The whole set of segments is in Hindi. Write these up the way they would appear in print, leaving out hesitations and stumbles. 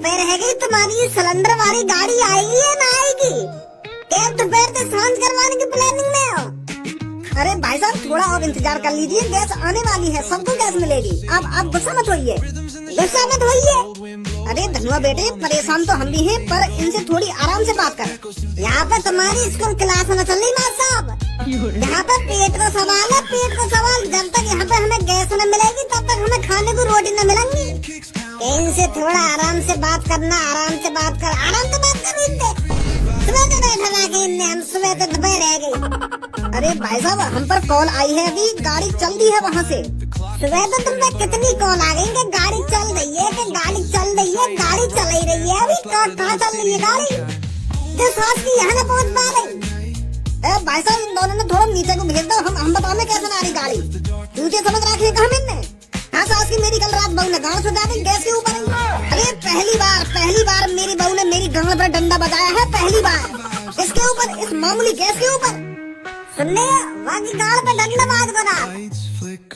दोपहर है गई, तुम्हारी सिलेंडर वाली गाड़ी आएगी या ना आएगी? क्या दोपहर से सांझ करवाने की प्लानिंग में हो? अरे भाई साहब थोड़ा और इंतजार कर लीजिए, गैस आने वाली है, सबको गैस मिलेगी। आप गुस्सा मत होइए, गुस्सा मत होइए। अरे धनुआ बेटे, परेशान तो हम भी हैं, पर इनसे थोड़ी आराम से बात कर। यहाँ पे तुम्हारी स्कूल क्लास में चल रही ना साहब, यहाँ पे पेट का सवाल है, पेट का सवाल। जब तक यहाँ पे हमें गैस न मिलेगी तब तक हमें खाने को रोटी न मिलेंगी। इनसे थोड़ा आराम से बात करना, आराम से बात कर, आराम से बात कर। इनसे सुबह तो बैठा लाके इनने, हम सुबह तो दोपहर रह गई। अरे भाई साहब हम पर कॉल आई है, अभी गाड़ी चल रही है वहाँ से। सुबह तो तुम पे कितनी कॉल आ गई कि गाड़ी चल रही है, कि गाड़ी चल रही है, गाड़ी चल ही रही है। अभी कहाँ चल रही है गाड़ी? जो सास की यहाँ न पहुँच पा रही। भाई साहब इन दोनों ने थोड़ा नीचे को भेज दो, हम बताओ कैसे ना आ रही गाड़ी। नीचे समझ रखिए कहा मैंने। हाँ सास की मेरी कल रात बहू ने गाँव सुझा दी गैस के ऊपर। अरे पहली बार मेरी बहू ने मेरी गाँव पर डंडा बजाया है, पहली बार इसके ऊपर, इस मामूली गैस के ऊपर। सुनने वहाँ की गाड़ पे डंडा बाज बना।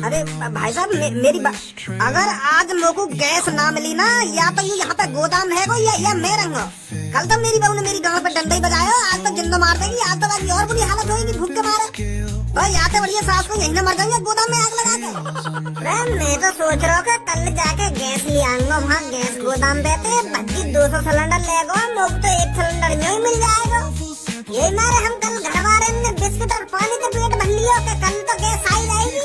अरे भाई साहब मेरी अगर आज लोगों को गैस ना मिली ना, या तो यहाँ पे गोदाम है कोई, या मैं रहूंगा। कल तो मेरी बहू ने मेरी गाँव पे डंडा ही बजाया, आज तो जिंदा मार देंगी, आज तो बाकी और बुरी हालत होगी भूख के मारे। और यहाँ से बढ़िया सास को यहीं न मर जाएंगे गोदाम में आग लगा के। मैं तो सोच रहा हूँ कि कल जाके गैस ले आऊंगा, वहाँ गैस गोदाम रहते हैं, बच्ची 200 सिलेंडर ले गो, लोग तो 1 सिलेंडर में ही मिल जाएगा। ये मारे हम कल घर वाले ने बिस्किट और पानी का पेट भर लिया कि कल तो गैस आई जाएगी,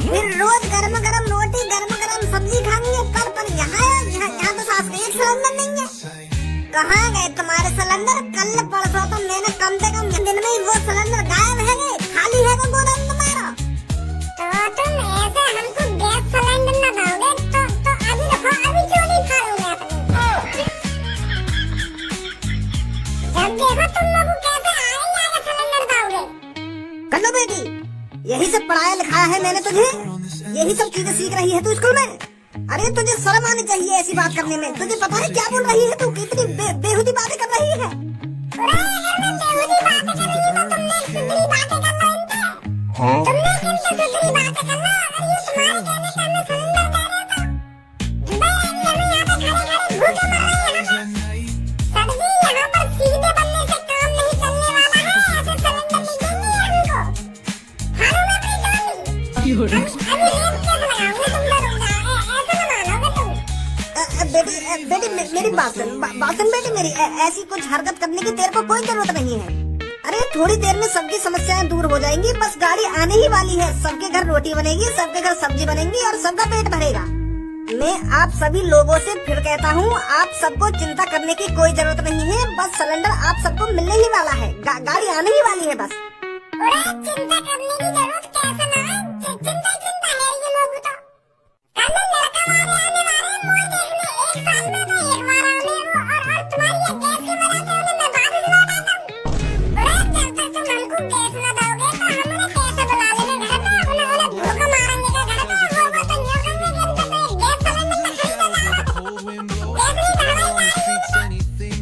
फिर रोज गरम गरम रोटी, गरम गरम सब्जी खाएंगे। पर यहाँ तो सास को 1 सिलेंडर नहीं है। कहाँ गए तुम्हारे सिलेंडर? कल परसों तो मैंने कम से कम दिन में ही वो सिलेंडर गायब है गए, खाली है तो गोदाम तुम्हारा। तो तुम ऐसे हमको गैस सिलेंडर न दोगे तो अभी रखो, अभी चोरी करोगे अपनी। जब देखो तुम लोग कैसे आएगा सिलेंडर दोगे। कल्लो बेटी, यही सब पढ़ाया लिखाया है मैंने तुझे, यही सब चीजें सीख रही है तू स्कूल में। अरे तुझे शर्म आनी चाहिए ऐसी बात करने में। तुझे पता है क्या बोल रही है तू? कितनी बेहुदी बातें कर रही है। बेहुदी बातें कर रही है तो तुमने सुंदरी बातें कर लो इनसे। तुमने इनसे सुंदरी बातें कर लो। अगर ये तुम्हारे कहने का मैं सिलेंडर दे रहा था, भाई हम यहाँ पे खड़े भूखे मर रहे हैं। सब्जी यहाँ पर सीधे बनने से काम नहीं चलने वाला है, ऐसे सिलेंडर नहीं देंगे हमको। खानों में अपनी जान अभी रेत कैसे लगाओगे तुम लोग? बेटी मेरी बात सुन बेटी मेरी, ऐसी कुछ हरकत करने की तेरे को कोई जरूरत नहीं है। अरे थोड़ी देर में सबकी समस्याएं दूर हो जाएंगी, बस गाड़ी आने ही वाली है। सबके घर रोटी बनेगी, सबके घर सब्जी बनेगी और सबका पेट भरेगा। मैं आप सभी लोगों से फिर कहता हूँ, आप सबको चिंता करने की कोई जरूरत नहीं है। बस सिलेंडर आप सबको मिलने ही वाला है, गाड़ी आने ही वाली है बस। चिंता करने की जरूरत कैसे ना है, चिंता है ये लोग तो। कल लड़का वाले आने वाले हैं मोल देखने, 1 साल में तो 1 बार आने वो, और तुम्हारी ये गैस की वजह से उन्हें मैं बाद में लौट आता हूँ। जब तक तुम हमको गैस न दोगे तो हम उन्हें कैसे बुला लेंगे घर पे? उन्हें भूख मारेंगे का घर पे, वो तो न्यू करेंगे कि हम तो गैस सिलेंडर में खरीद जाएगा। गैस नहीं दवाई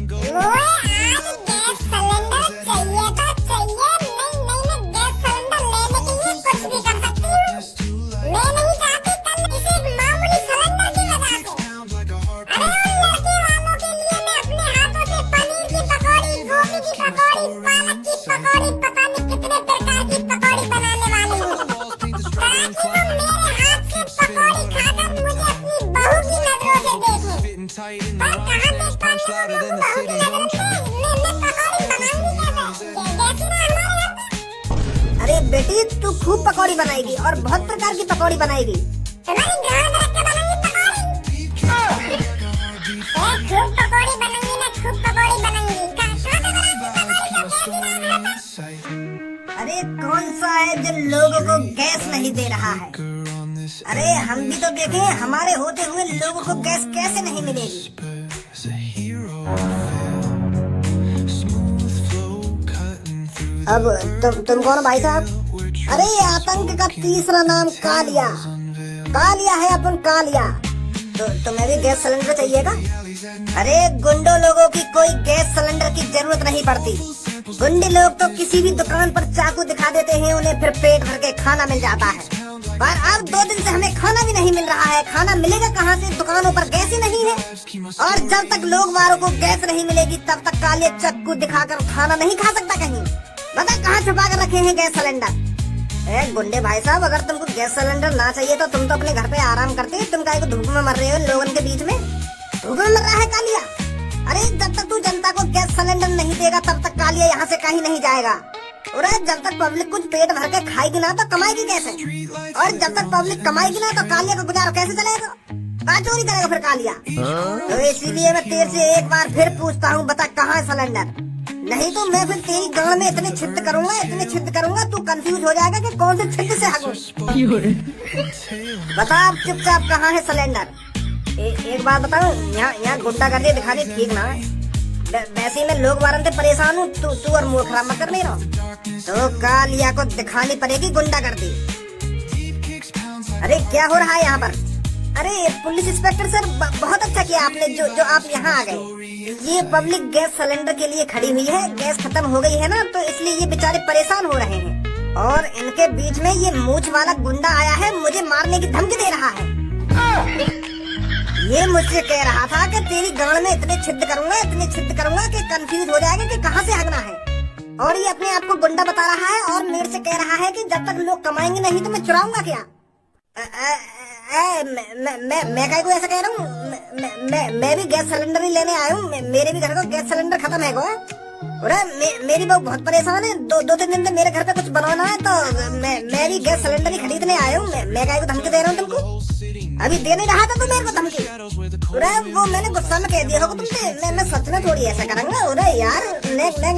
लाई वो आज गैस सिलेंडर चाहिए तो चाहिए, नहीं गैस सिलेंडर लेने के लिए कुछ भी कर सकती हूँ। मैं नहीं चाहती कल किसी मामूली सिलेंडर की वजह से। अरे उन लड़के वालों के लिए मैं अपने हाथों से पनीर की पकौड़ी, गोभी की पकौड़ी, पालक की पकौड़ी, पता नहीं कितने प्रकार की पकौड़ी बनाने वाली हूँ, ताकि वो मेरे हाथ से पकौड़ी खाकर मुझे अपनी बहू की नजरों से देखें। पर कहाँ देख पाऊंगी वो बहू की नजरों से? मैं पकौड़ी बनाऊंगी कैसे? कैसी ना हमारे यहाँ पे। अरे बेटी तू खूब पकौड़ी बनाएगी और बहुत प्रकार की पकौड़ी बनाएगी। तुम्हारी गाँव में रख के बनाऊंगी पकौड़ी। खूब पकौड़ी बनाऊंगी ना, खूब पकौड़ी बनाऊंगी। अरे कौन सा है जो लोगों को गैस नहीं दे रहा है? अरे हम भी तो देखें, हमारे होते हुए लोगों को गैस कैसे नहीं मिलेगी। अब तुम कौन भाई साहब? अरे आतंक का तीसरा नाम कालिया है अपन, कालिया। तो तुम्हें भी गैस सिलेंडर चाहिएगा? अरे गुंडों लोगों की कोई गैस सिलेंडर की जरूरत नहीं पड़ती। गुंडे लोग तो किसी भी दुकान पर चाकू दिखा देते हैं, उन्हें फिर पेट भर के खाना मिल जाता है। पर अब 2 दिन से हमें खाना भी नहीं मिल रहा है। खाना मिलेगा कहाँ से, दुकानों पर गैस ही नहीं है। और जब तक लोग वालों को गैस नहीं मिलेगी तब तक काले चक्कू दिखाकर खाना नहीं खा सकता कहीं। बता कहाँ छुपा कर रखे हैं गैस सिलेंडर। गुंडे भाई साहब, अगर तुमको गैस सिलेंडर ना चाहिए तो तुम तो अपने घर पे आराम करते। तुम काहे को धूप में मर रहे हो लोगों के बीच में? धूप में मर रहा है कालिया। अरे जब तक तू जनता को गैस सिलेंडर नहीं देगा तब तक कालिया यहाँ से कहीं नहीं जाएगा। और जब तक पब्लिक कुछ पेट भर के खाएगी ना तो कमाएगी कैसे? और जब तक पब्लिक कमाएगी ना तो कालिया का गुजारा कैसे चलेगा? कहाँ चोरी करेगा फिर कालिया? तो इसीलिए मैं तेरे से एक बार फिर पूछता हूँ, बता कहाँ है सिलेंडर? नहीं तो मैं फिर तेरी गांड में इतने छिद्र करूंगा तू कंफ्यूज हो जाएगा कि कौन से छिद्र से हगूं। बता अब चुपचाप कहाँ है सिलेंडर? एक बात बताऊं, यहाँ गुंडागर्दी दिखानी ठीक ना है। वैसे ही मैं लोग वारंते परेशान हूँ, तू और मूड खराब मत कर मेरा। तो कालिया को दिखानी पड़ेगी गुंडागर्दी। अरे क्या हो रहा है यहाँ पर? अरे पुलिस इंस्पेक्टर सर, बहुत अच्छा किया आपने जो आप यहाँ आ गए। ये पब्लिक गैस सिलेंडर के लिए खड़ी हुई है। गैस खत्म हो गई है ना, तो इसलिए ये बेचारे परेशान हो रहे हैं। और इनके बीच में ये मूंछ वाला गुंडा आया है, मुझे मारने की धमकी दे रहा है। ये मुझसे कह रहा था कि तेरी गांड में इतने छिद्र करूंगा कि कंफ्यूज हो जाएगा कि कहाँ से हगना है। और ये अपने आप को गुंडा बता रहा है और मेरे से कह रहा है कि जब तक लोग कमाएंगे नहीं तो मैं चुराऊंगा क्या? मैं काहे को ऐसा कह रहा हूँ? मैं भी गैस सिलेंडर ही लेने आया हूँ। मेरे भी घर का गैस सिलेंडर खत्म है। मेरी बहू बहुत परेशान है। 2-3 दिन से मेरे घर पे कुछ बनाना है, तो मैं भी गैस सिलेंडर ही खरीदने आया हूँ। मैं काहे को धमकी दे रहा हूँ तुमको? अभी दे नहीं रहा था तो मेरे को धमकी। वो मैंने गुस्सा में कह दिया होगा तुमसे। मैं सच में थोड़ी ऐसा करूंगा। अरे यार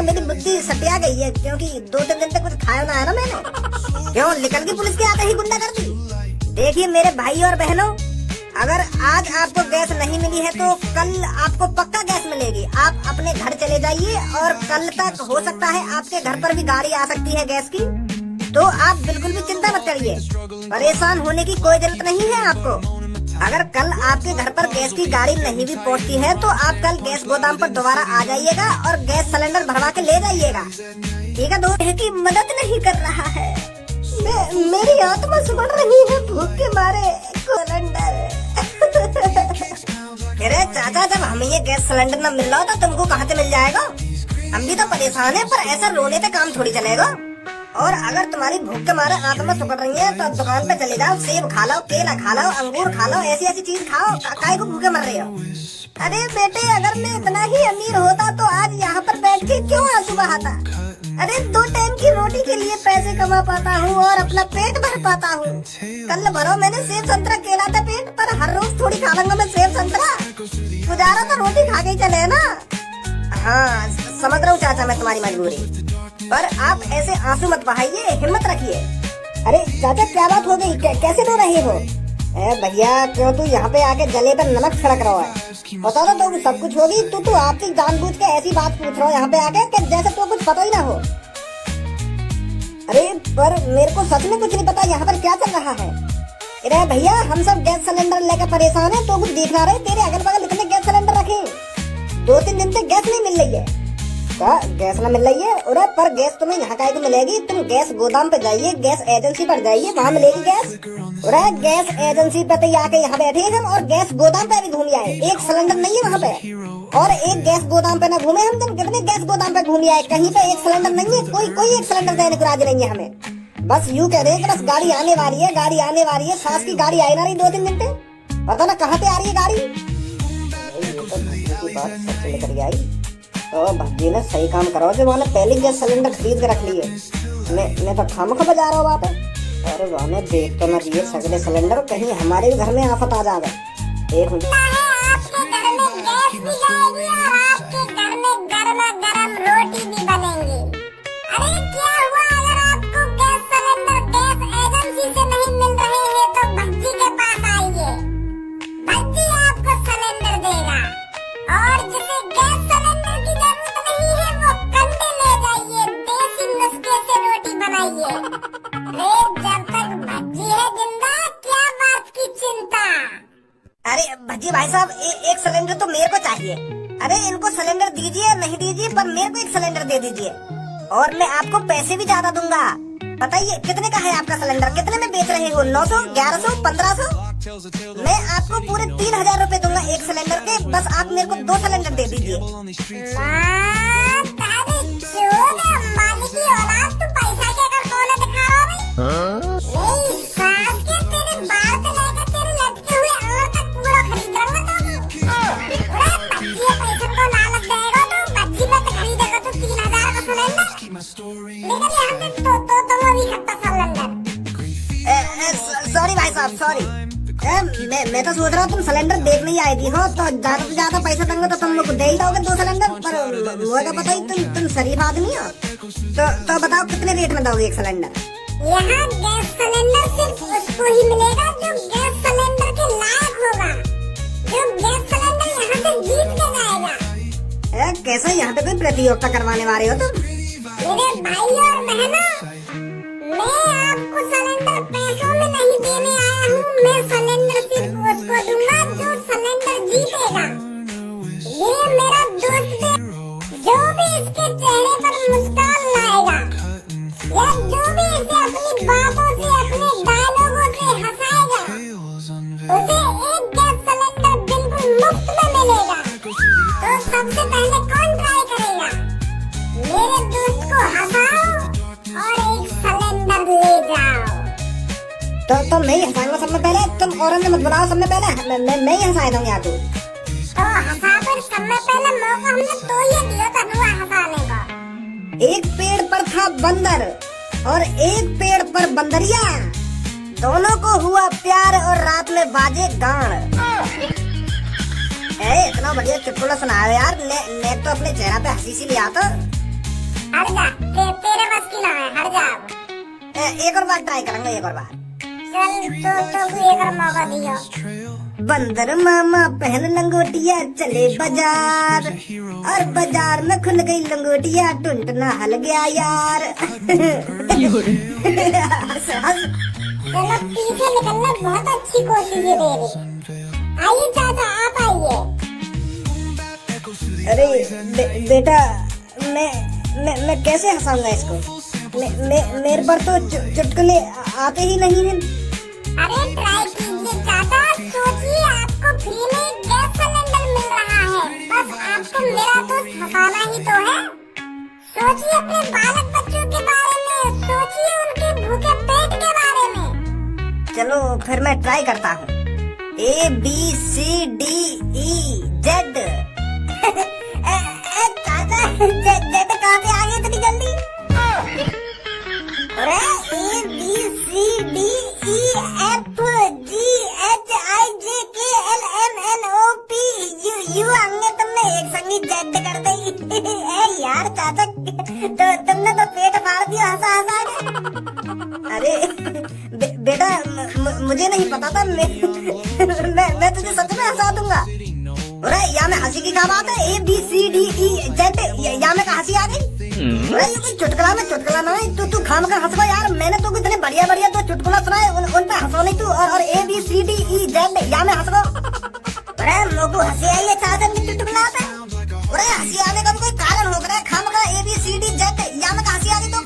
मेरी बुद्धि सटिया गई है, क्योंकि 2-3 दिन तक कुछ खाया ना है ना मैंने। क्यों निकल गई पुलिस के आते ही गुंडा कर दी? देखिए मेरे भाई और बहनों, अगर आज आपको गैस नहीं मिली है तो कल आपको पक्का गैस मिलेगी। आप अपने घर चले जाइए और कल तक हो सकता है आपके घर पर भी गाड़ी आ सकती है गैस की। तो आप बिल्कुल भी चिंता मत करिए, परेशान होने की कोई जरूरत नहीं है आपको। अगर कल आपके घर पर गैस की गाड़ी नहीं भी पहुंचती है तो आप कल गैस गोदाम पर दोबारा आ जाइएगा और गैस सिलेंडर भरवा के ले जाइएगा। ठीक है दोस्त की मदद नहीं कर रहा है। मेरी आत्मा सुबह रही है भूख के मारे। सिलेंडर अरे चाचा, जब हमें ये गैस सिलेंडर न मिल रहा हो तो तुमको कहाँ से मिल जाएगा? हम भी तो परेशान है, पर ऐसा रोने पे काम थोड़ी चलेगा। और अगर तुम्हारी भूख के मारे आत्मा सुकड़ रही है तो दुकान पे चले जाओ, सेब खा लो, केला खा लो, अंगूर खा लो, ऐसी चीज खाओ। काहे को भूखे मर रहे हो? अरे बेटे, अगर मैं इतना ही अमीर होता तो आज यहाँ पर बैठ के क्यों आंसू बहाता? अरे 2 टाइम की रोटी के लिए पैसे कमा पाता हूँ और अपना पेट भर पाता हूँ। कल भरो मैंने सेब संतरा केला था पेट, पर हर रोज थोड़ी खा लूंगा मैं सेब संतरा। गुजारा तो रोटी खा के चले ना। हाँ समझ रहा हूँ चाचा मैं तुम्हारी मजबूरी, पर आप ऐसे आंसू मत बहाइए, हिम्मत रखिए। अरे चाचा क्या बात हो गई? कैसे रो रहे हो? भैया क्यों तू यहाँ पे आके गले पर नमक छिड़क रहा है? बता दो तो सब कुछ होगी। तू आपसे जानबूझ के ऐसी बात पूछ रहा हो यहाँ पे आके कि जैसे तो कुछ पता ही ना हो। अरे पर मेरे को सच में कुछ नहीं पता यहाँ पर क्या चल रहा है। अरे भैया हम सब गैस सिलेंडर लेकर परेशान है, तो कुछ देखना रहे तेरे अगल बगल इतने गैस सिलेंडर रखे, 2-3 दिन से गैस नहीं मिल रही है। क्या गैस ना मिल रही है? अरे पर गैस तुम्हें यहाँ काहे को मिलेगी? तुम गैस गोदाम पे जाइए, गैस एजेंसी पर जाइए, वहाँ मिलेगी गैस। अरे गैस एजेंसी पे तो आके यहाँ बैठे हम और गैस गोदाम पे भी घूम आए। एक सिलेंडर नहीं है वहाँ पे, और एक गैस गोदाम पे ना घूमे हम। तुम कितने गैस गोदाम पे घूम आए, कहीं पे एक सिलेंडर नहीं है। कोई एक सिलेंडर देने को राजी नहीं है हमें। बस यूँ कह रहे कि बस गाड़ी आने वाली है, गाड़ी आने वाली है। सास की गाड़ी आई ना रही 2-3 दिन से, पता ना कहाँ पे आ रही है गाड़ी। लेकर आई तो भज्जी ने सही काम करो जो मैंने पहले गैस सिलेंडर खरीद के रख लिए। मैं तो खामखा बजा रहा हूँ वहाँ पे। अरे वहाँ देख तो ना दिए सगले सिलेंडर, कहीं हमारे भी घर में आफत आ जावे। एक मिनट, आपके घर में गैस भी जाएगी और आपके घर में गर्मा गर्म रोटी भी बनेगी। अरे क्या हुआ, अगर आपको गैस सिलेंडर गैस एजेंसी से नहीं मिल रहे हैं तो भज्जी के पास आइए। भज्जी आपको सिलेंडर देगा, और जिसे गैस सिलेंडर की जरूरत नहीं है वो कंडे ले जाइए, देसी नुस्खे से रोटी बनाइए। जब तक भज्जी है जिंदा, क्या बात की चिंता। अरे भज्जी भाई साहब एक सिलेंडर तो मेरे को चाहिए। अरे इनको सिलेंडर दीजिए नहीं दीजिए, पर मेरे को एक सिलेंडर दे दीजिए, और मैं आपको पैसे भी ज्यादा दूंगा। बताइए कितने का है आपका सिलेंडर, कितने में बेच रहे हो? 900, 1100, 1500? मैं आपको पूरे 3000 रुपए दूंगा एक सिलेंडर के, बस आप मेरे को 2 सिलेंडर दे दीजिए। मालिक की औलाद, तू पैसा के कर कौन दिखा रहा है? नहीं, सास के तेरे बाल से लेकर तेरे लटके हुए और तक पूरा खरीद रहा हूँ। बच्ची पैसे को लालच देगा तो बच्ची में खरीदेगा तो 3000 का सिलेंडर, लेकिन यहाँ पे तो तुम अभी खट्टा सिलेंडर। सॉरी भाई साहब, सॉरी। मैं तो सोच रहा हूँ तुम सिलेंडर देखने ही आई थी हो, तो ज्यादा से ज्यादा पैसा देंगे तो तुम लोग को दे ही दोगे 2 सिलेंडर, पर मुझे पता ही तुम शरीफ आदमी हो। तो बताओ कितने रेट में दोगे एक सिलेंडर? यहाँ गैस सिलेंडर सिर्फ उसको ही मिलेगा जो गैस सिलेंडर के लायक होगा, जो गैस सिलेंडर यहाँ से जीत के जाएगा। कैसा यहाँ पे कोई प्रतियोगिता करवाने वाले हो तुम? मेरे भाई और बहनों, मैं आपको सिलेंडर पैसों में नहीं देने आया हूँ, मैं सिलेंडर सिर्फ उसको दूंगा जो सिलेंडर जीतेगा। ये मेरा दोस्त है, जो भी इसके चेहरे पर मुस्कान लाएगा, या जो भी इसे अपनी बातों से, अपने डायलॉगों से हंसाएगा, उसे एक गैस सिलेंडर बिल्कुल मुफ्त में मिलेगा। तो सबसे पहले कौन ट्राई करेगा? मेरे दोस्त को हंसाओ और एक सिलेंडर ले जाओ। तो मैं ही हंसाऊंगा सबसे पहले, तुम और मत बुलाओ सबसे पहले, मैं ही हंसा दूंगी आपको। तो हंसा पर सबसे पहले मौका हमने तो ये दिया था हुआ हंसाने का। एक पेड़ पर था बंदर और एक पेड़ पर बंदरिया, दोनों को हुआ प्यार और रात में बाजे गान। इतना बढ़िया चुटकुला सुनाया यार, मैं तो अपने चेहरा पे हंसी सी लिया तो। हट जा, तेरे बस की ना है, हट जा। एक और बार ट्राई करूंगा, एक और बार। चल तो एक और मौका दियो। बंदर मामा पहन लंगोटिया चले बाजार, और बाजार में खुल गई लंगोटिया, टुनटुना हल गया यार। चलो पीछे निकलना बहुत अच्छी कोशिश है तेरी। आइए चाचा, आप आइए। अरे बेटा, मैं कैसे हंसाऊंगा इसको? मेरे पर तो चुटकुले आते ही नहीं हैं। अरे ट्राई कीजिए चाचा, सोचिए आपको फ्री में गैस सिलेंडर मिल रहा है, बस आपको मेरा तो हंसाना ही तो है। सोचिए अपने बालक बच्चों के बारे में, सोचिए उनके भूखे पेट के बारे में। चलो फिर मैं ट्राई करता हूँ। ABCDEZ। चाचा जेड कहाँ से आ गए इतनी जल्दी? अरे ABCDEFGHIJKLMNOPQ अंगे तुमने एक संगी जेड कर दी। यार चाचा, तो तुमने तो पेट फाड़ दिया हंसा हंसा के। अरे बेटा, मुझे नहीं पता था, मैं तुझे सच में हंसा दूंगा। अरे या में हंसी की क्या बात है? ABCDEZ या में कहाँ हंसी आ गई? अरे ये कोई चुटकुला ना है, तू खाम कर हंसवा यार। मैंने तो इतने बढ़िया तो चुटकुला सुनाए, उन पे हंसो नहीं तू। और ABCDEZ या में हंसो। अरे लोगों हंसी आई है चाचा की चुटकुला पे। अरे हंसी आने का भी कोई कारण हो गया, खाम कर ABCDZ या में हंसी आ गई तो।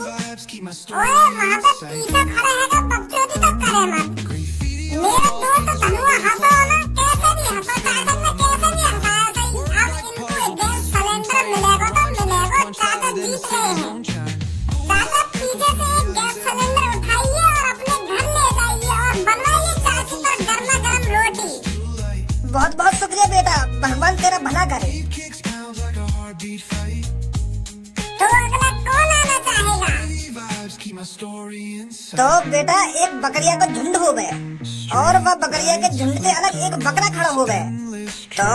ओए वहाँ पे पीछे खड़े हैं तो बकचोदी तक करे मत। मेरा दोस्त धनुआ हंसो ना, कैसे भी हंसो, चाचा ने कैसे भी हंसाया सही। अब इनको गैस सिलेंडर मिलेगा तो मिलेगा, चाचा जीत गए हैं। चाचा पीछे से एक गैस सिलेंडर उठाइए और अपने घर ले जाइए और बनाइए चाची पर गर्मा गर्म रोटी। बहुत बहुत शुक्रिया बेटा, भगवान तेरा भला करे। तो अगला कौन आना चाहेगा? तो बेटा, एक बकरिया का झुंड हो गए और वह बकरिया के झुंड से अलग एक बकरा खड़ा हो गए। तो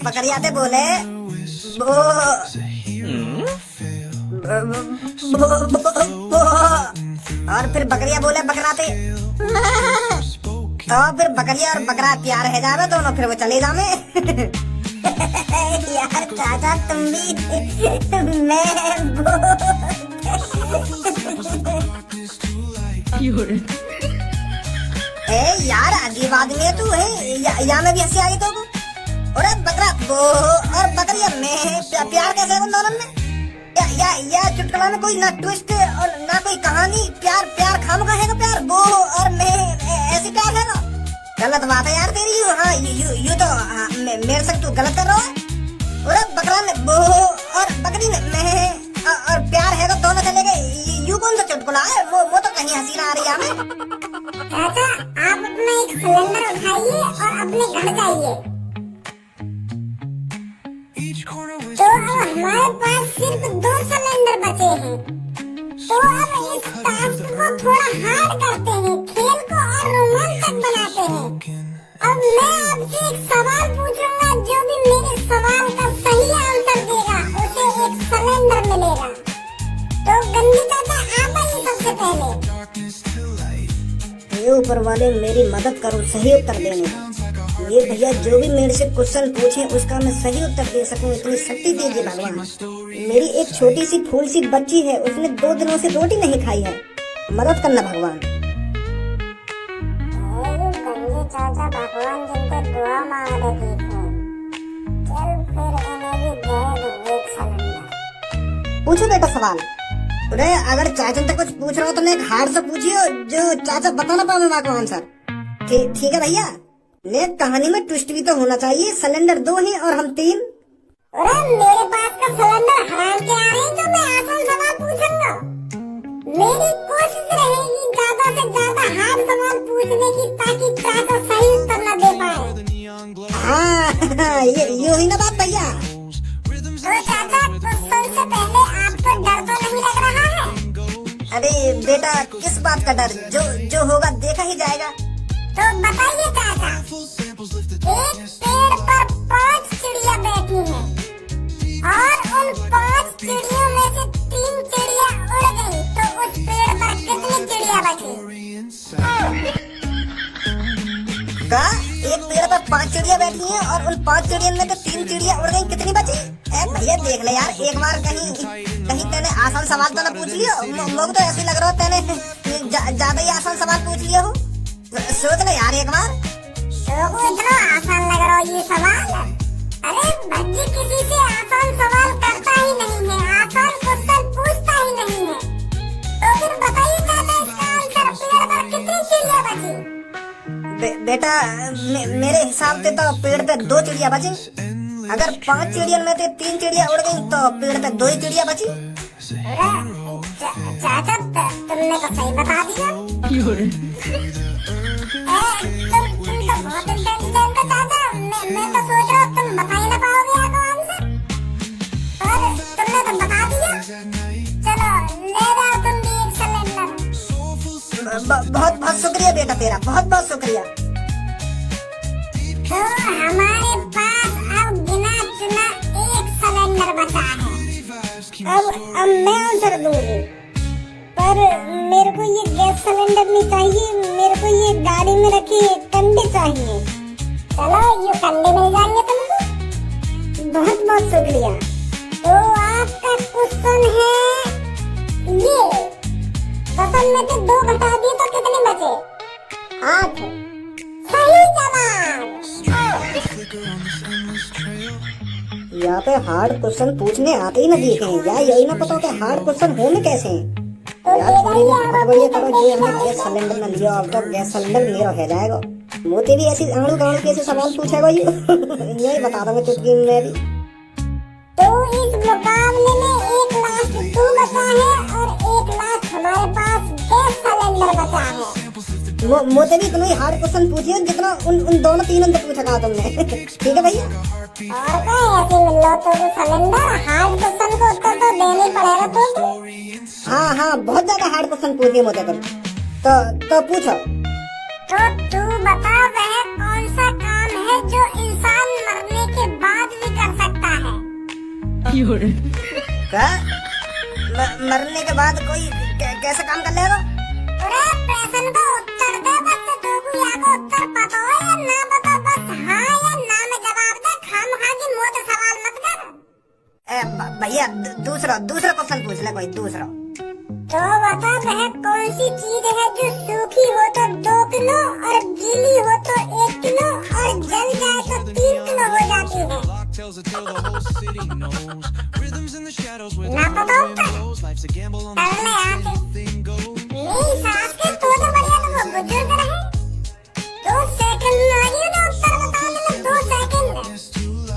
बकरिया से बोले और फिर बकरिया बोले बकरा से। तो फिर बकरिया और बकरा प्यार है जावे दोनों, फिर वो चले जावे। यार चाचा तुम भी मैं यार अजीब आदमी है तू है। या में भी हंसी आ गई तो। और बकरा और बकरिया में प्यार कैसे उन दोनों में? या चुटकुला में कोई ना ट्विस्ट और ना कोई कहानी, प्यार प्यार खामखा है, प्यार वो और मैं ऐसी प्यार है ना। गलत बात है यार तेरी। हाँ यू तो मेरे से तू गलत कर रहा है। अरे बकरा ने वो और बकरी ने मैं और प्यार है तो दोनों चले गए। यू कौन सा चुटकुला है? वो तो कहीं हंसी ना आ रही है हमें। चाचा आप अपना एक सिलेंडर उठाइए और अपने घर जाइए। तो अब हमारे पास सिर्फ 2 सिलेंडर बचे हैं। तो अब इस टास्क को थोड़ा हार्ड करते हैं, खेल को और रोमांचक बनाते हैं। अब मैं आपसे एक सवाल पूछूंगा, जो भी मेरे सवाल का सही आंसर देगा उसे एक सिलेंडर मिलेगा। तो गंदी चाचा आप आइए सबसे पहले। ये ऊपर वाले मेरी मदद करो सही उत्तर देने में। ये भैया जो भी मेरे से क्वेश्चन पूछे उसका मैं सही उत्तर दे सकूं, इतनी शक्ति दीजिए भगवान। मेरी एक छोटी सी फूल सी बच्ची है, उसने 2 दिनों से रोटी नहीं खाई है। मदद करना भगवान। चाचा भगवान जिनसे दुआ मांग रहे थे, चल फिर इन्हें भी दे दो एक सिलेंडर। पूछो बेटा सवाल। अरे अगर चाचा से कुछ पूछ रहा हो तो मैं एक हार्ड से पूछिए जो चाचा बता ना पाए को आंसर। ठीक है भैया। ने कहानी में ट्विस्ट भी तो होना चाहिए। सिलेंडर 2 हैं और हम 3। अरे मेरे पास का सिलेंडर हरा के आ रहे हैं तो मैं आसान सवाल पूछूंगा। मेरी कोशिश रहेगी ज्यादा से ज्यादा हार्ड सवाल पूछने की, ताकि चाचा सही उत्तर न दे पाए। हाँ ये हुई ना बात भैया। तो चाचा क्वेश्चन से पहले आपको डर तो नहीं लग रहा है? अरे बेटा किस बात का डर? जो होगा देखा ही जाएगा। तो बताइए चाचा, एक पेड़ पर 5 चिड़िया बैठी हैं और उन 5 चिड़ियों में से 3 चिड़िया उड़ गई, तो उस पेड़ पर कितनी चिड़िया बची? का एक पेड़ पर 5 चिड़िया बैठी हैं और उन 5 चिड़ियों में से 3 चिड़िया उड़ गई, कितनी बची? भैया देख ले यार, एक बार कहीं तेने आसान सवाल तो ना पूछ लियो। मुझे तो ऐसे लग रहा है तेने ज्यादा ही आसान सवाल पूछ लिया हो। सोच ले यार एक बार। तो इतना आसान लग रहा है ये सवाल? अरे बच्चे किसी से आसान सवाल करता ही नहीं है, आसान क्वेश्चन पूछता ही नहीं है। तो फिर बताइए चाचा इसका आंसर, पेड़ पर कितनी चिड़िया बची? बेटा मेरे हिसाब से तो पेड़ पे 2 चिड़िया बची। अगर 5 चिड़ियों में से 3 चिड़िया उड़ गई तो पेड़ पे 2 ही चिड़िया बची। चाचा तुमने तो सही बता दिया। तुम तो बहुत इंटेलिजेंट हो चाचा। मैं तो सोच रहा हूँ तुम बता ही ना पाओगे आंसर, और तुमने तो बता दिया। चलो ले जाओ तुम भी एक सिलेंडर। बहुत बहुत शुक्रिया बेटा तेरा, बहुत बहुत शुक्रिया। तो हमारे पास अब गिना चुना एक सिलेंडर बचा है। अब मैं आंसर दूंगी, पर मेरे को ये गैस सिलेंडर नहीं चाहिए, मेरे को ये गाड़ी में रखे कंडे चाहिए। चलो ये कंडे मिल जाएंगे तुमको। बहुत बहुत शुक्रिया। तो आपका क्वेश्चन है ये, 10 में से 2 घटा दिए तो कितने बचे? 8। सही जवाब। यहाँ पे हार्ड क्वेश्चन पूछने आते ही ना दिखे हैं यार, यही ना पता कि हार्ड क्वेश्चन होने कैसे हैं। यार थोड़ी बहुत बढ़िया करो, जो हमें गैस सिलेंडर न लिया, अब तो गैस सिलेंडर मेरा हो जाएगा। मोती भी ऐसी आड़ू गाड़ के ऐसे सवाल पूछेगा ये यही बता दूंगा चुटकी में भी। तो इस मुकाबले में एक लास्ट तू बचा है और एक लास्ट हमारे पास गैस सिलेंडर बचा है। मोते भी इतना ही हार्ड क्वेश्चन पूछिए जितना उन दोनों तीनों से पूछा था तुमने। ठीक है भैया। और क्या ऐसे मिल लो तो सिलेंडर, हार्ड क्वेश्चन को उत्तर तो देना ही पड़ेगा तुमको। हाँ बहुत ज्यादा हार्ड क्वेश्चन पूछिए मुझे तो पूछो। तो तू बता वह कौन सा काम है जो इंसान मरने के बाद भी कर सकता है? क्या? मरने के बाद कोई कैसा काम कर लेगा? अरे प्रश्न का उत्तर दे बस, तू को या को उत्तर पता हो या ना पता, बस हाँ या ना में जवाब दे, खामखा की मुंह से सवाल मत कर। भैया दूसरा क्वेश्चन पूछ ले कोई दूसरा। तो बता वह कौन सी चीज है जो सूखी हो तो 2 किलो और गीली हो तो 1 किलो और जल जाए तो 3 किलो हो जाती आती है। ना पता होता कर ले आके मेरी सास के तो बढ़िया तो वो बुजुर्ग रहे। 2 सेकंड में आ गई ना उत्तर बताने में 2 सेकंड।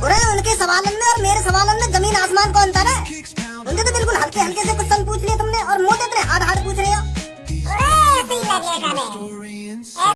अरे उनके सवालों में और मेरे सवालों में जमीन आसमान का अंतर है। उनसे तो बिल्कुल हल्के हल्के से क्वेश्चन पूछ लिए तुमने और मुझे इतने हार्ड हार्ड पूछ रहे हो। अरे ऐसे ही लगेगा नहीं।